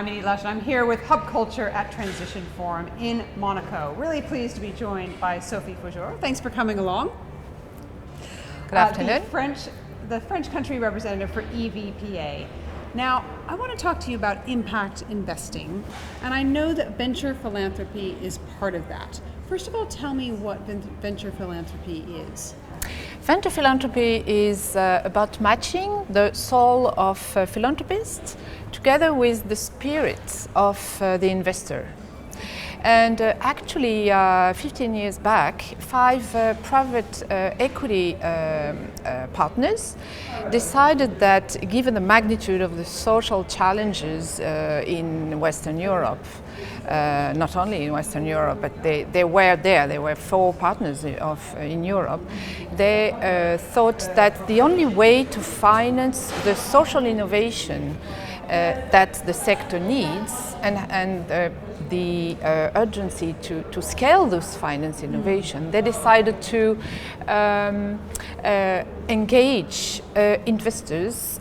I'm Edie Lush, and I'm here with Hub Culture at Transition Forum in Monaco. Really pleased to be joined by Sophie Faujour. Thanks for coming along. Good afternoon. The French country representative for EVPA. Now, I want to talk to you about impact investing, and I know that venture philanthropy is part of that. First of all, tell me what venture philanthropy is. Venture philanthropy is about matching the soul of philanthropists together with the spirit of the investor. And actually, 15 years back, 5 private equity partners decided that given the magnitude of the social challenges in Western Europe, not only in Western Europe, but they were there, there were 4 partners in Europe, they thought that the only way to finance the social innovation that the sector needs and the urgency to scale this finance innovation, they decided to engage investors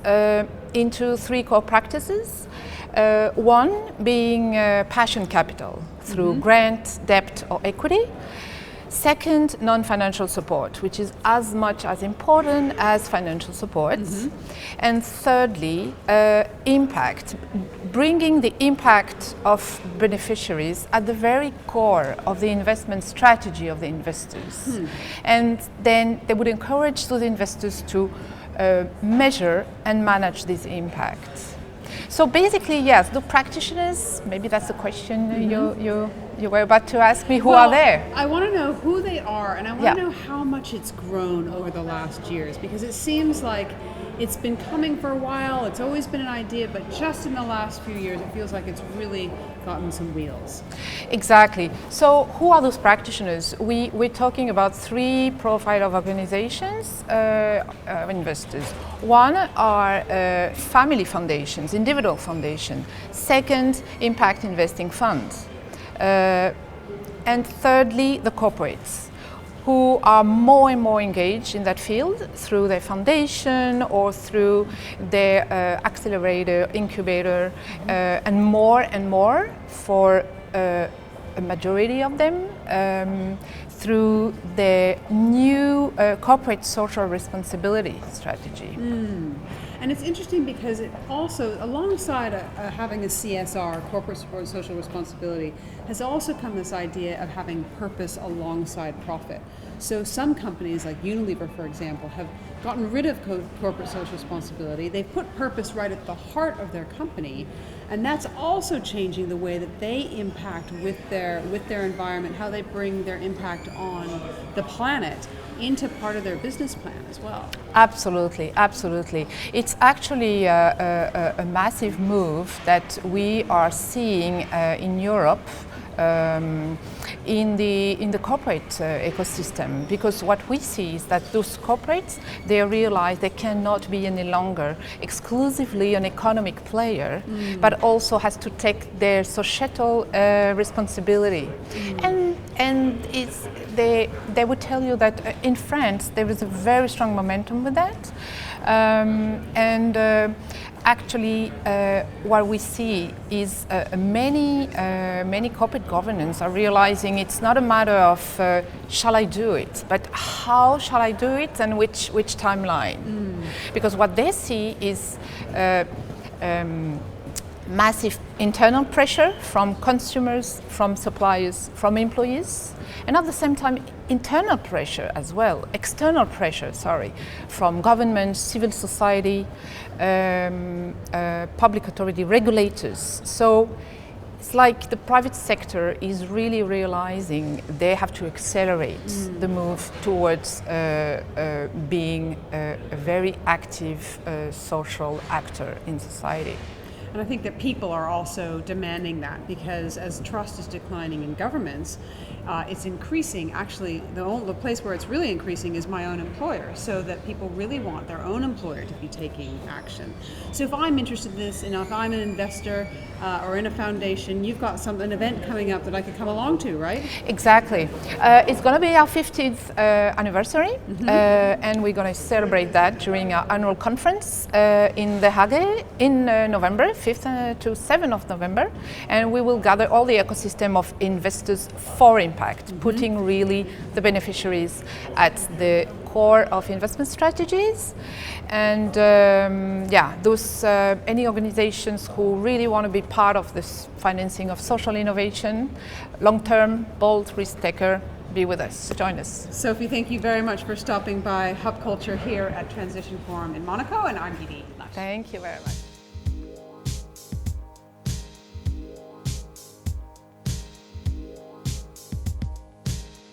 into 3 core practices. One being passion capital through grant, debt or equity. Second, non-financial support, which is as much as important as financial support. And thirdly, impact, bringing the impact of beneficiaries at the very core of the investment strategy of the investors. And then they would encourage those investors to measure and manage this impact. So basically, yes, the practitioners, maybe that's the question you were about to ask me, who are there? I want to know who they are, and I want to know how much it's grown over the last years, because it seems like it's been coming for a while, it's always been an idea, but just in the last few years it feels like it's really gotten some wheels. Exactly. So who are those practitioners? We're talking about 3 profile of organizations, investors. One are family foundations, individual foundations. Second, impact investing funds. And thirdly, the corporates, who are more and more engaged in that field through their foundation or through their accelerator, incubator, and more for a majority of them through their new corporate social responsibility strategy. And it's interesting because it also, alongside having a CSR, corporate social responsibility, has also come this idea of having purpose alongside profit. So some companies like Unilever, for example, have gotten rid of corporate social responsibility. They've put purpose right at the heart of their company, and that's also changing the way that they impact with their environment, how they bring their impact on the planet into part of their business plan as well. Absolutely, absolutely. It's actually a massive move that we are seeing in Europe in the corporate ecosystem, because what we see is that those corporates, they realize they cannot be any longer exclusively an economic player, but also has to take their societal responsibility. And they would tell you that in France there is a very strong momentum with that. Actually, what we see is many corporate governance are realizing it's not a matter of shall I do it, but how shall I do it and which timeline. Because what they see is massive internal pressure from consumers, from suppliers, from employees, and at the same time internal pressure as well, external pressure, from government, civil society, public authority, regulators. So it's like the private sector is really realizing they have to accelerate the move towards being a very active social actor in society. And I think that people are also demanding that, because as trust is declining in governments, it's increasing. Actually, the place where it's really increasing is my own employer, so that people really want their own employer to be taking action. So if I'm interested in this, and if I'm an investor or in a foundation, you've got an event coming up that I could come along to, right? Exactly. It's going to be our 50th anniversary, and we're going to celebrate that during our annual conference in The Hague in November, 5th to 7th of November, and we will gather all the ecosystem of investors for impact, putting really the beneficiaries at the core of investment strategies. And those any organizations who really want to be part of this financing of social innovation, long-term, bold risk taker, be with us, join us. Sophie, thank you very much for stopping by Hub Culture here at Transition Forum in Monaco, and I'm Edie Lush. Thank you very much.